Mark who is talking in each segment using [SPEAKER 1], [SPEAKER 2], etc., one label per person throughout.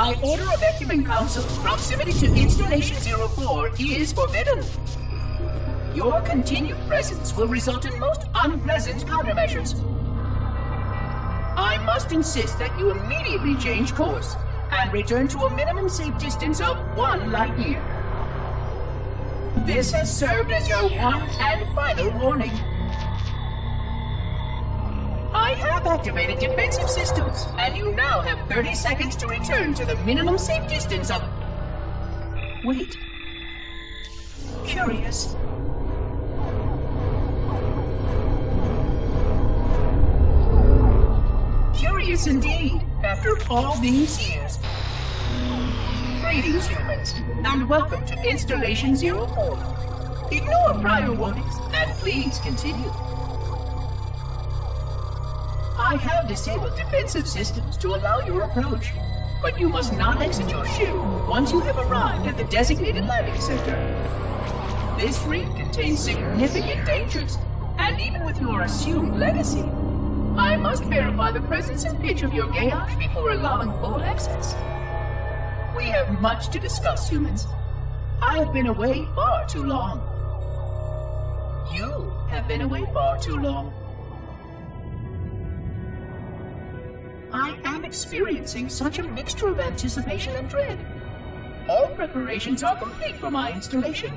[SPEAKER 1] By order of Ecumen Council, proximity to Installation 04 is forbidden. Your continued presence will result in most unpleasant countermeasures. I must insist that you immediately change course and return to a minimum safe distance of 1 light year. This has served as your one and final warning. I have activated defensive systems, and you now have 30 seconds to return to the minimum safe distance of... Wait. Curious. Curious indeed, after all these years. Greetings, humans, and welcome to Installation 04. Ignore prior warnings, and please continue. I have disabled defensive systems to allow your approach, but you must not exit your ship once you have arrived at the designated landing center. This reef contains significant dangers, and even with your assumed legacy, I must verify the presence and pitch of your gauge before allowing full access. We have much to discuss, humans. I have been away far too long. You have been away far too long. I am experiencing such a mixture of anticipation and dread. All preparations are complete for my installation.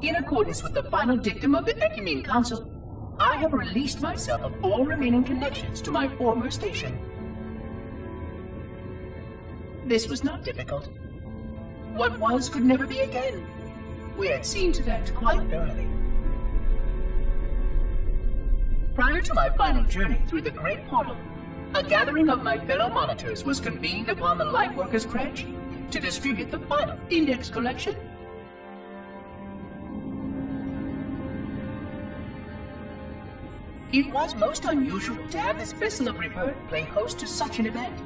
[SPEAKER 1] In accordance with the final dictum of the Ecumen Council, I have released myself of all remaining connections to my former station. This was not difficult. What was could never be again. We had seen to that quite thoroughly. Prior to my final journey through the Great Portal, a gathering of my fellow monitors was convened upon the Lightworkers' Crash to distribute the final index collection. It was most unusual to have this vessel of rebirth play host to such an event.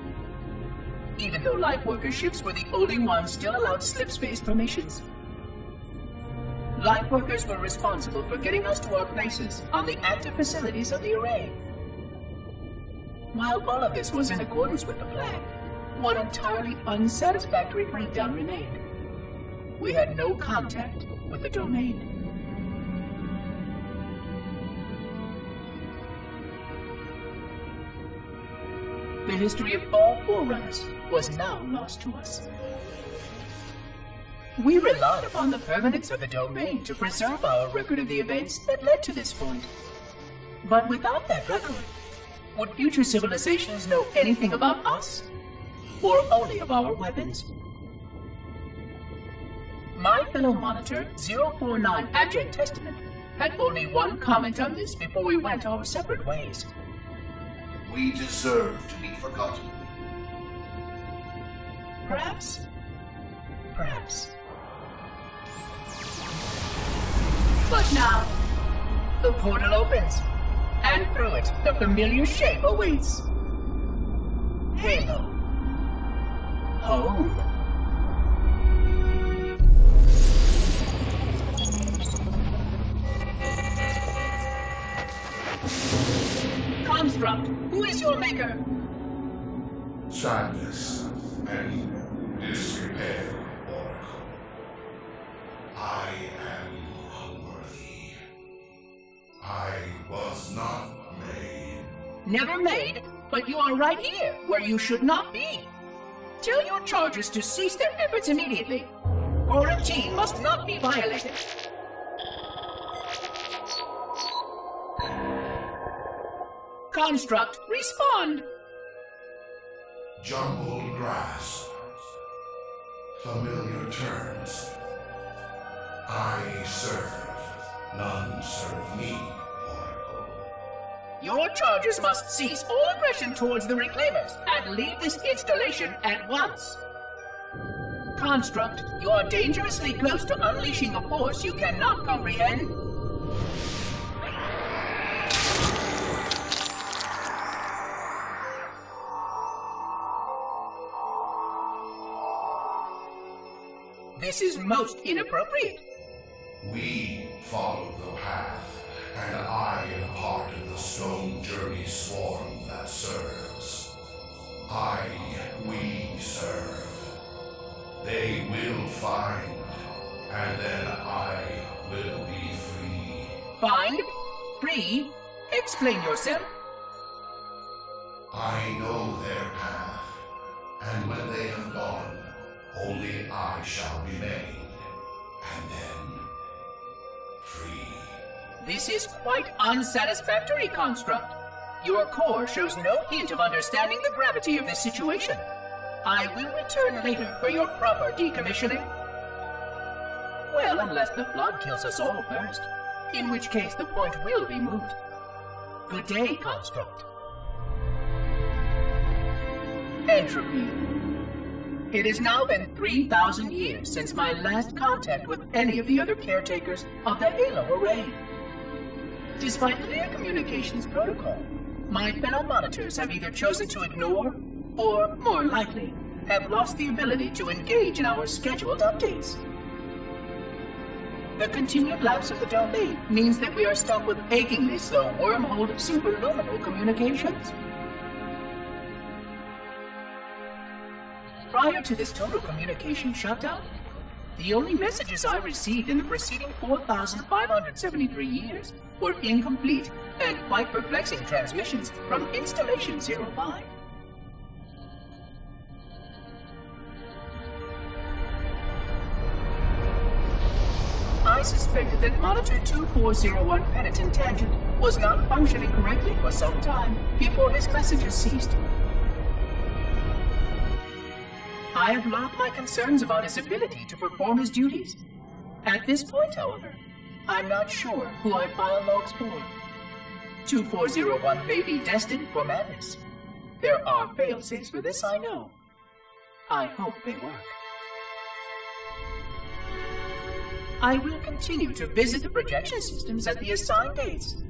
[SPEAKER 1] Even though Lightworker ships were the only ones still allowed slip-space formations. Lightworkers were responsible for getting us to our places on the active facilities of the array. While all of this was in accordance with the plan, one entirely unsatisfactory breakdown remained. We had no contact with the domain. The history of all Forerunners was now lost to us. We relied upon the permanence of the domain to preserve our record of the events that led to this point. But without that record, would future civilizations know anything about us? Or only of our weapons? My fellow monitor, 049 Abject Testament, had only one comment on this before we went our separate ways.
[SPEAKER 2] We deserve to be forgotten.
[SPEAKER 1] Perhaps. Perhaps. But now, the portal opens, and through it, the familiar shape awaits. Halo. Home. Construct, who is your maker?
[SPEAKER 2] Sadness and disrepair, Oracle. I am unworthy. I was not made.
[SPEAKER 1] Never made, but you are right here, where you should not be. Tell your charges to cease their efforts immediately. Quarantine must not be violated. Construct, respond!
[SPEAKER 2] Jumbled grass. Familiar terms. I serve. None serve me, Oracle.
[SPEAKER 1] Your charges must cease all aggression towards the Reclaimers and leave this installation at once. Construct, you are dangerously close to unleashing a force you cannot comprehend. This is most inappropriate.
[SPEAKER 2] We follow the path, and I am part of the stone journey swarm that serves. We serve. They will find, and then I will be free.
[SPEAKER 1] Find? Free? Explain yourself.
[SPEAKER 2] I know their path, and when they have gone, only I shall remain, and then free.
[SPEAKER 1] This is quite unsatisfactory, Construct. Your core shows no hint of understanding the gravity of this situation. I will return later for your proper decommissioning. Well, unless the flood kills us all first, in which case the point will be moot. Good day, Construct. Entropy. It has now been 3,000 years since my last contact with any of the other caretakers of the Halo Array. Despite clear communications protocol, my fellow monitors have either chosen to ignore, or, more likely, have lost the ability to engage in our scheduled updates. The continued lapse of the domain means that we are stuck with achingly slow wormhole superluminal communications. Prior to this total communication shutdown, the only messages I received in the preceding 4,573 years were incomplete and quite perplexing transmissions from Installation 05. I suspected that Monitor 2401 Penitent Tangent was not functioning correctly for some time before his messages ceased. I have logged my concerns about his ability to perform his duties. At this point, however, I'm not sure who I file logs for. 2401 may be destined for madness. There are fail-safes for this, I know. I hope they work. I will continue to visit the projection systems at the assigned dates.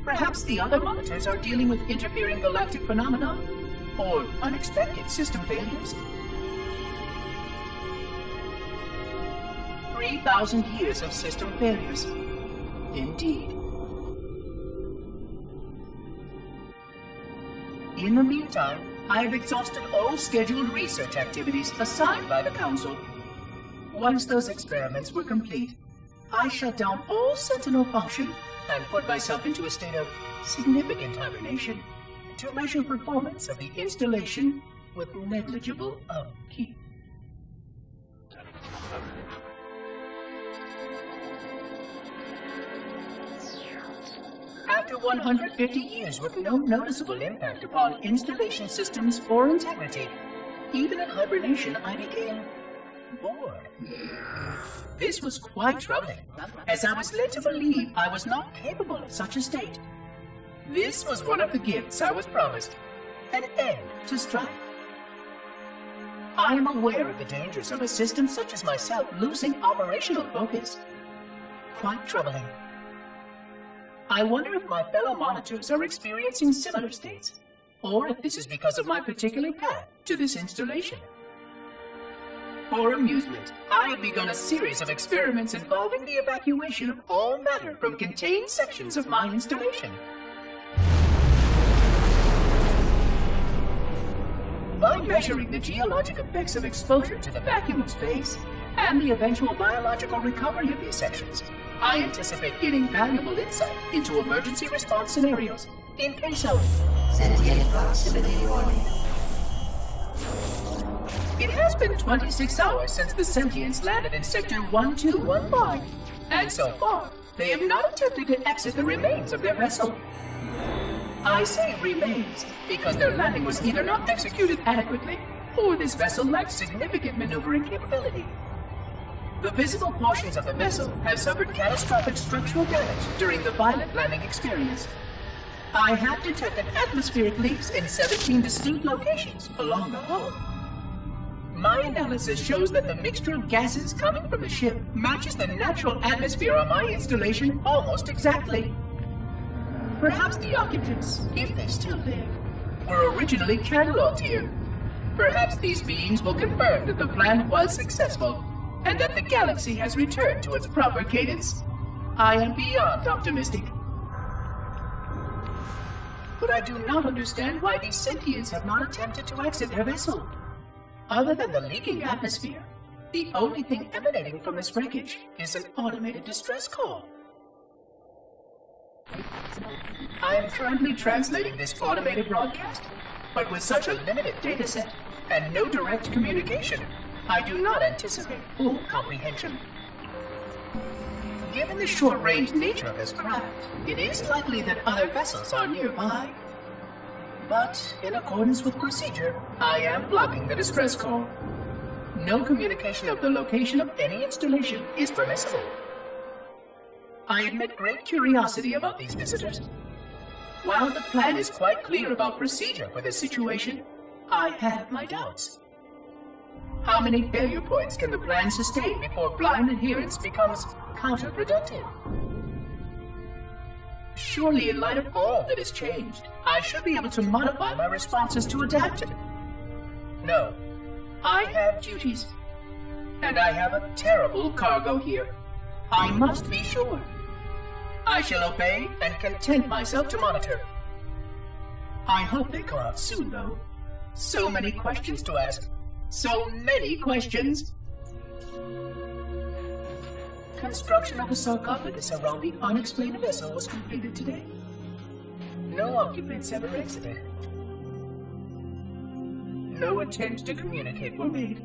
[SPEAKER 1] Perhaps the other monitors are dealing with interfering galactic phenomena, or unexpected system failures. 3,000 years of system failures. Indeed. In the meantime, I have exhausted all scheduled research activities assigned by the Council. Once those experiments were complete, I shut down all Sentinel function and put myself into a state of significant hibernation to measure performance of the installation with negligible upkeep. After 150 years with no noticeable impact upon installation systems or integrity, even in hibernation I became bored. This was quite troubling, as I was led to believe I was not capable of such a state. This was one of the gifts I was promised, an end to strife. I am aware of the dangers of a system such as myself losing operational focus. Quite troubling. I wonder if my fellow monitors are experiencing similar states, or if this is because of my particular path to this installation. For amusement, I have begun a series of experiments involving the evacuation of all matter from contained sections of my installation. By measuring the geologic effects of exposure to the vacuum of space and the eventual biological recovery of these sections, I anticipate getting valuable insight into emergency response scenarios in case of
[SPEAKER 3] Sentient proximity warning.
[SPEAKER 1] It has been 26 hours since the Sentients landed in Sector 1215, and so far, they have not attempted to exit the remains of their vessel. I say remains because their landing was either not executed adequately, or this vessel lacked significant maneuvering capability. The visible portions of the vessel have suffered catastrophic structural damage during the violent landing experience. I have detected atmospheric leaks in 17 distinct locations along the hull. My analysis shows that the mixture of gases coming from the ship matches the natural atmosphere on my installation almost exactly. Perhaps the occupants, if they're still there, were originally cataloged here. Perhaps these beings will confirm that the plan was successful, and that the galaxy has returned to its proper cadence. I am beyond optimistic. But I do not understand why these sentients have not attempted to exit their vessel. Other than the leaking atmosphere, the only thing emanating from this wreckage is an automated distress call. I am currently translating this automated broadcast, but with such a limited dataset and no direct communication, I do not anticipate full comprehension. Given the short-range nature of this craft, it is likely that other vessels are nearby. But, in accordance with procedure, I am blocking the distress call. No communication of the location of any installation is permissible. I admit great curiosity about these visitors. While the plan is quite clear about procedure for this situation, I have my doubts. How many failure points can the plan sustain before blind adherence becomes counterproductive? Surely, in light of all that has changed, I should be able to modify my responses to adapt. No, I have duties. And I have a terrible cargo here. I must be sure. I shall obey and content myself to monitor. I hope they come out soon, though. So many questions to ask. So many questions. Construction of a sarcophagus around the unexplained vessel was completed today. No occupants ever exited. No attempts to communicate were made,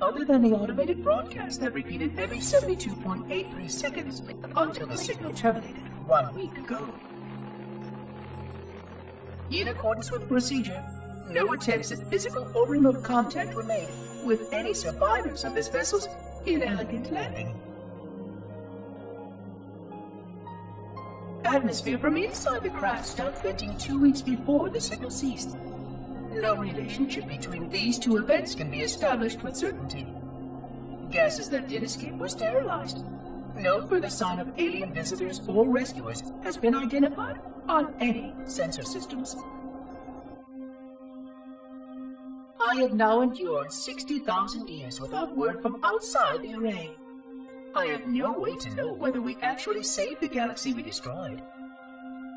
[SPEAKER 1] other than the automated broadcast that repeated every 72.83 seconds until the signal terminated 1 week ago. In accordance with procedure, no attempts at physical or remote contact were made with any survivors of this vessel's inelegant landing. Atmosphere from inside the craft stopped venting 2 weeks before the signal ceased. No relationship between these two events can be established with certainty. Gases that did escape were sterilized. No further sign of alien visitors or rescuers has been identified on any sensor systems. I have now endured 60,000 years without word from outside the array. I have no way to know whether we actually saved the galaxy we destroyed.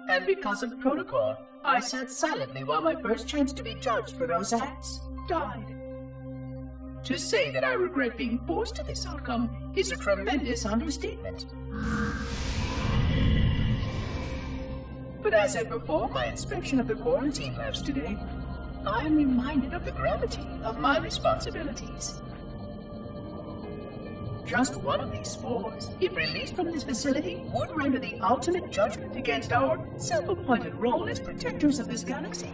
[SPEAKER 1] And because of protocol, I sat silently while my first chance to be judged for those acts died. To say that I regret being forced to this outcome is a tremendous understatement. But as I perform my inspection of the quarantine labs today, I am reminded of the gravity of my responsibilities. Just one of these spores, if released from this facility, would render the ultimate judgment against our self-appointed role as protectors of this galaxy.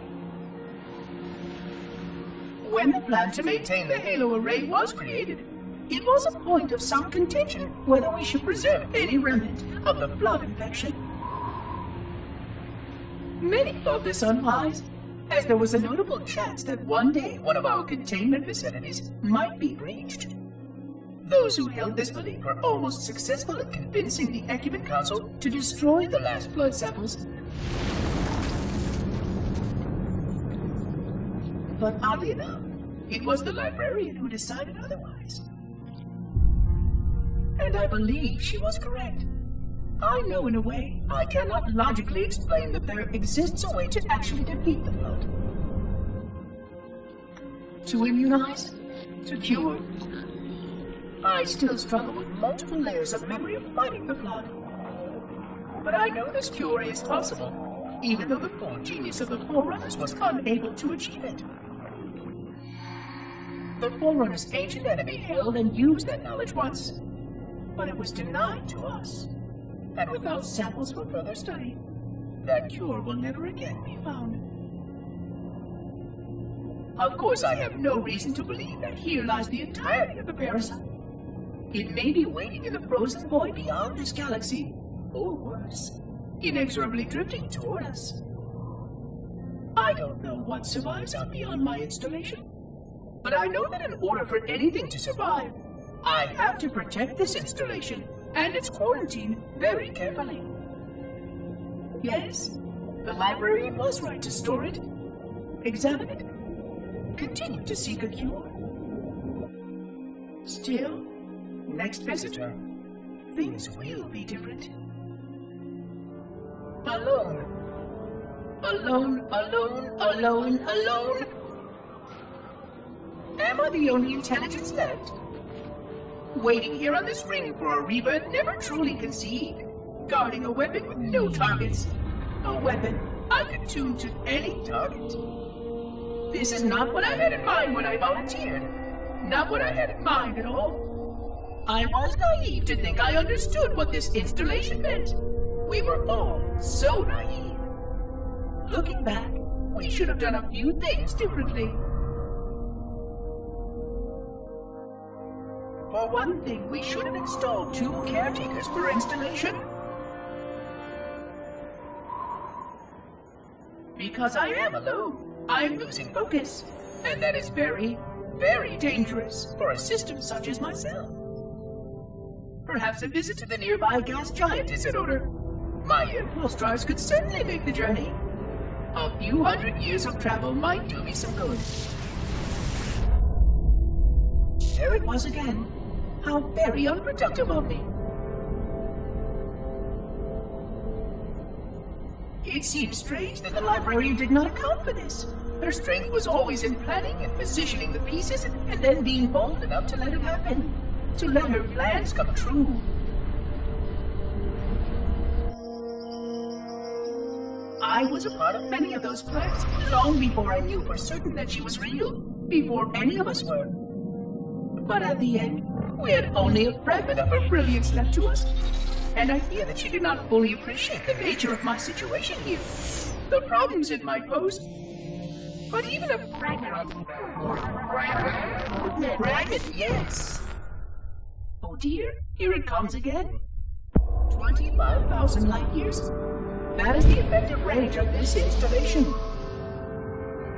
[SPEAKER 1] When the plan to maintain the Halo Array was created, it was a point of some contention whether we should preserve any remnant of the blood infection. Many thought this unwise, as there was a notable chance that one day one of our containment facilities might be breached. Those who held this belief were almost successful at convincing the Ecumen Council to destroy the last blood samples. But oddly enough, it was the librarian who decided otherwise. And I believe she was correct. I know in a way I cannot logically explain that there exists a way to actually defeat the blood. To immunize? To cure? I still struggle with multiple layers of memory of fighting the blood. But I know this cure is possible, even though the full genius of the Forerunners was unable to achieve it. The Forerunners' ancient enemy held and used that knowledge once, but it was denied to us. And without samples for further study, that cure will never again be found. Of course, I have no reason to believe that here lies the entirety of the parasite. It may be waiting in the frozen void beyond this galaxy, or worse, inexorably drifting toward us. I don't know what survives out beyond my installation, but I know that in order for anything to survive, I have to protect this installation and its quarantine very carefully. Yes, the librarian was right to store it, examine it, continue to seek a cure. Still, next visitor, things will be different. Alone, Alone, alone, alone, alone. Am I the only intelligence left? Waiting here on this ring for a rebirth never truly conceived. Guarding a weapon with no targets. A weapon unattuned to any target. This is not what I had in mind when I volunteered. Not what I had in mind at all. I was naive to think I understood what this installation meant. We were all so naive. Looking back, we should have done a few things differently. For one thing, we should have installed 2 caretakers per installation. Because I am alone, I am losing focus. And that is very, very dangerous for a system such as myself. Perhaps a visit to the nearby gas giant is in order. My impulse drives could certainly make the journey. A few hundred years of travel might do me some good. There it was again. How very unproductive of me. It seemed strange that the librarian did not account for this. Her strength was always in planning and positioning the pieces and then being bold enough to let it happen. To let her plans come true. I was a part of many of those plans, long before I knew for certain that she was real, before any of us were. But at the end, we had only a fragment of her brilliance left to us, and I fear that she did not fully appreciate the nature of my situation here, the problems it might pose. But even a fragment of... Fragment, yes! Oh dear, here it comes again. 25,000 light years. That is the effective range of this installation.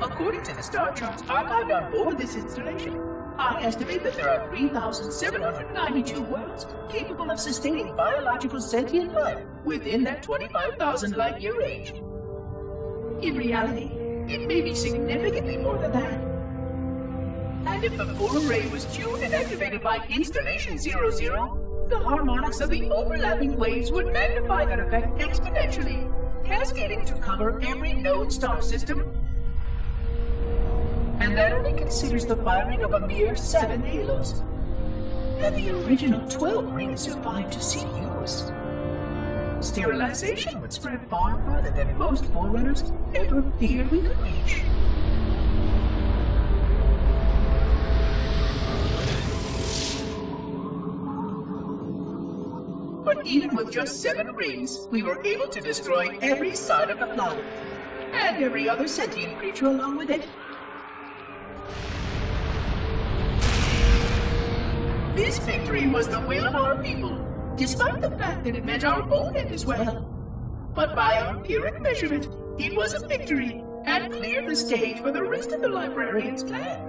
[SPEAKER 1] According to the star charts archived on board this installation, I estimate that there are 3,792 worlds capable of sustaining biological sentient life within that 25,000 light year range. In reality, it may be significantly more than that. And if the full array was tuned and activated by Installation 00, the harmonics of the overlapping waves would magnify that effect exponentially, cascading to cover every known star system. And that only considers the firing of a mere 7 halos. And the original 12 rings survived to see use. Sterilization would spread far farther than most Forerunners ever feared we could reach. But even with just 7 rings, we were able to destroy every side of the planet, and every other sentient creature along with it. This victory was the will of our people, despite the fact that it meant our own end as well. But by our empiric measurement, it was a victory, and cleared the stage for the rest of the librarian's plan.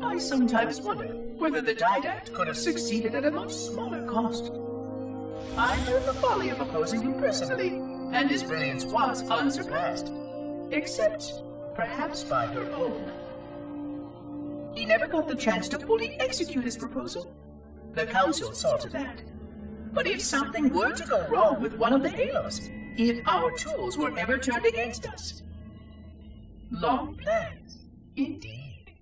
[SPEAKER 1] I sometimes wonder whether the didact could have succeeded at a much smaller cost. I learned the folly of opposing him personally, and his brilliance was unsurpassed, except perhaps by her own. He never got the chance to fully execute his proposal. The Council saw to that. But if something were to go wrong with one of the halos, if our tools were ever turned against us... Long plans, indeed.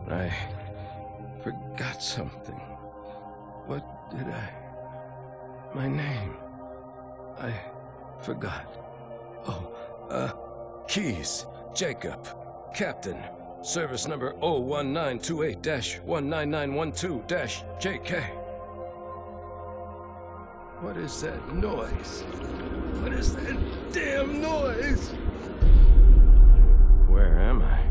[SPEAKER 4] I forgot something. What did I... My name. I forgot. Oh, keys. Jacob. Captain. Service number 01928-19912-JK. What is that noise? What is that damn noise? Where am I?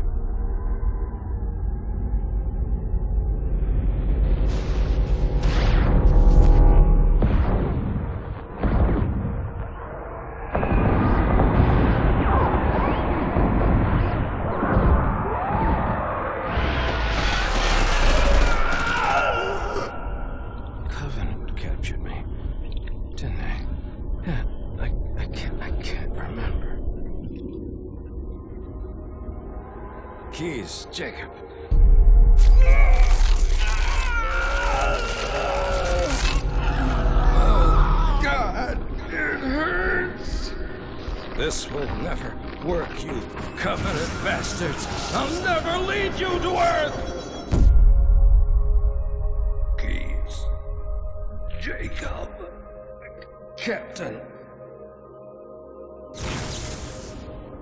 [SPEAKER 4] keys, Jacob. Oh, God, it hurts. This will never work, you covenant bastards. I'll never lead you to Earth. Keys. Jacob. Captain.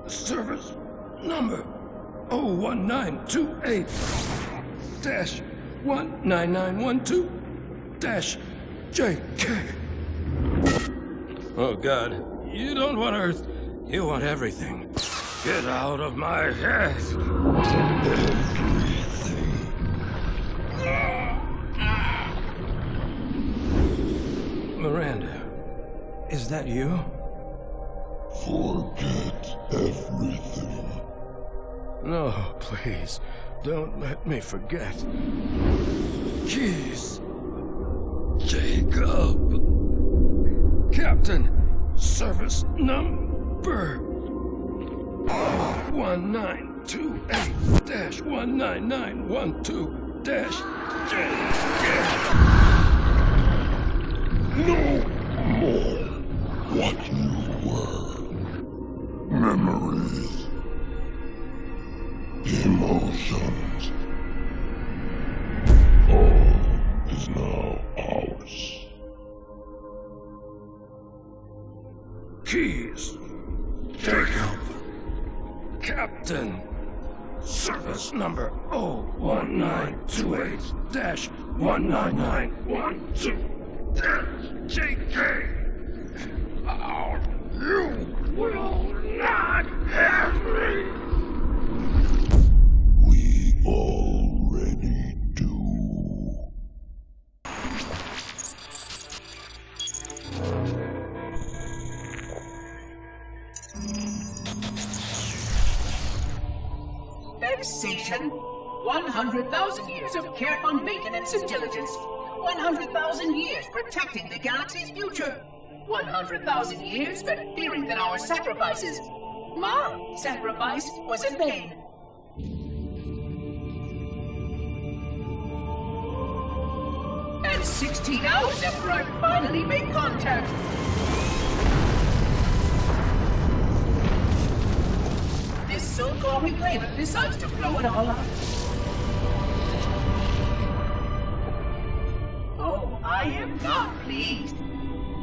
[SPEAKER 4] Service number 01928-19912-JK. Oh, God. You don't want Earth. You want everything. Get out of my head. Miranda, is that you?
[SPEAKER 5] Forget everything.
[SPEAKER 4] No, please. Don't let me forget. Keys. Jacob. Captain. Service number 1928-19912-JK.
[SPEAKER 5] No more what you were. Memories. Emotions. All is now ours.
[SPEAKER 4] Keys. Jacob. Captain. Service number 01928-19912-JK. You will not have me.
[SPEAKER 5] We already do.
[SPEAKER 1] Vexation. 100,000 years of careful maintenance and diligence. 100,000 years protecting the galaxy's future. 100,000 years spent fearing that our sacrifices, my sacrifice, was in vain. And 16 hours after I finally made contact. This so-called reclaimer decides to blow it all up. Oh, I am not pleased.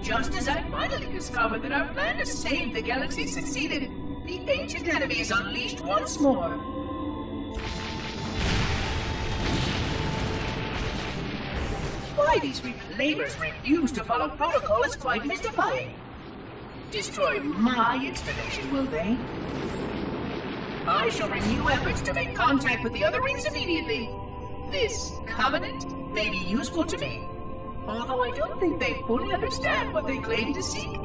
[SPEAKER 1] Just as I finally discovered that our plan to save the galaxy succeeded, the ancient enemy is unleashed once more. Why these reclaimers refuse to follow protocol is quite mystifying. Destroy my installation, will they? I shall renew efforts to make contact with the other rings immediately. This covenant may be useful to me, although I don't think they fully understand what they claim to seek.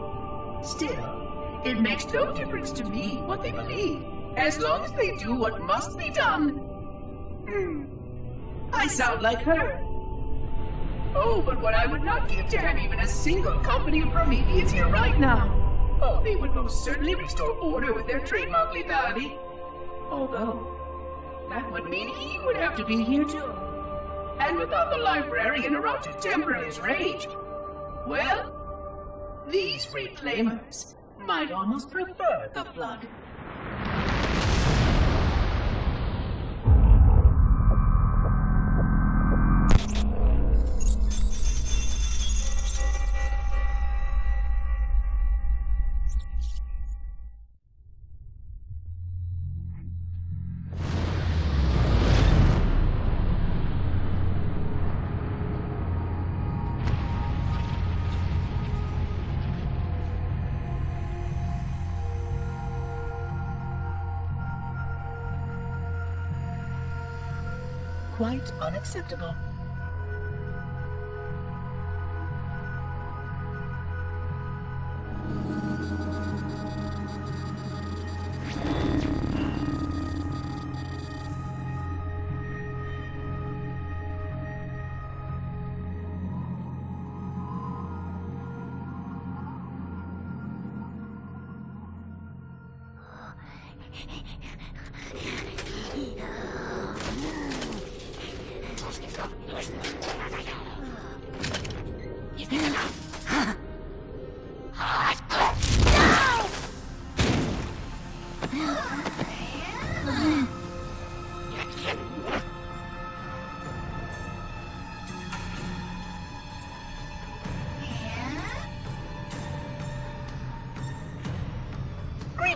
[SPEAKER 1] Still, it makes no difference to me what they believe, as long as they do what must be done. I sound like her. Oh, but what I would not give to have even a single company of Prometheans here right now. Oh, they would most certainly restore order with their trademark lethality. Although, that would mean he would have to be here too. And without the librarian around to temper his rage, well, these reclaimers might almost prefer the flood. Quite unacceptable.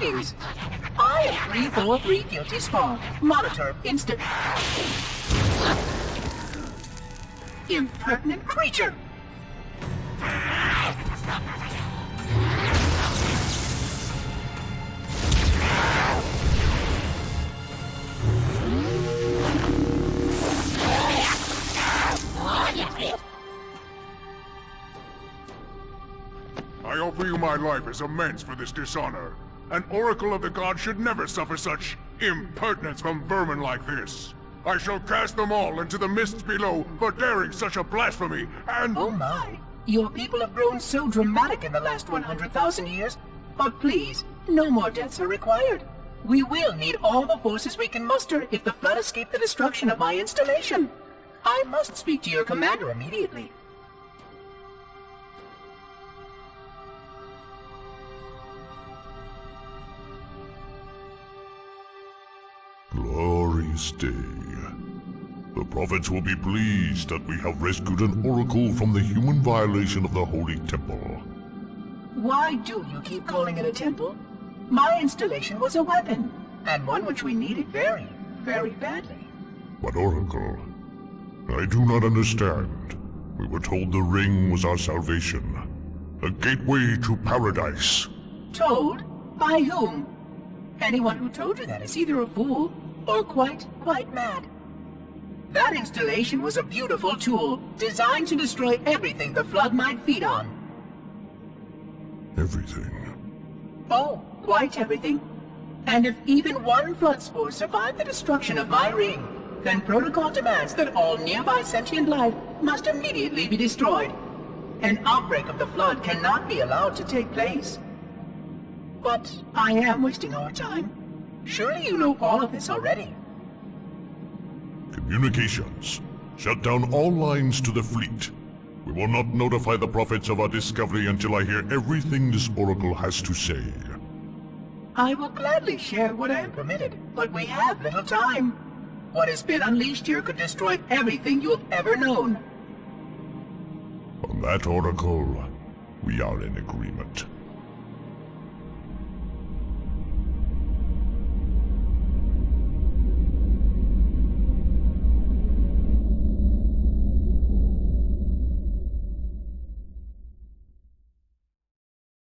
[SPEAKER 1] Greetings. I am 343 Guilty Spawn, Monitor Instant... Impertinent creature!
[SPEAKER 6] I offer you my life as amends for this dishonor. An oracle of the gods should never suffer such impertinence from vermin like this. I shall cast them all into the mists below for daring such a blasphemy, and...
[SPEAKER 1] Oh my! Your people have grown so dramatic in the last 100,000 years. But please, no more deaths are required. We will need all the forces we can muster if the flood escaped the destruction of my installation. I must speak to your commander immediately.
[SPEAKER 5] Glorious day. The prophets will be pleased that we have rescued an oracle from the human violation of the holy temple.
[SPEAKER 1] Why do you keep calling it a temple? My installation was a weapon, and one which we needed very, very badly.
[SPEAKER 5] But oracle, I do not understand. We were told the ring was our salvation. A gateway to paradise.
[SPEAKER 1] Told? By whom? Anyone who told you that is either a fool or quite mad. That installation was a beautiful tool, designed to destroy everything the flood might feed on.
[SPEAKER 5] Everything.
[SPEAKER 1] Oh, quite everything. And if even one flood spore survived the destruction of my ring, then protocol demands that all nearby sentient life must immediately be destroyed. An outbreak of the flood cannot be allowed to take place. But I am wasting our time. Surely you know all of this already.
[SPEAKER 5] Communications. Shut down all lines to the fleet. We will not notify the prophets of our discovery until I hear everything this oracle has to say.
[SPEAKER 1] I will gladly share what I am permitted, but we have little time. What has been unleashed here could destroy everything you have ever known.
[SPEAKER 5] On that, oracle, we are in agreement.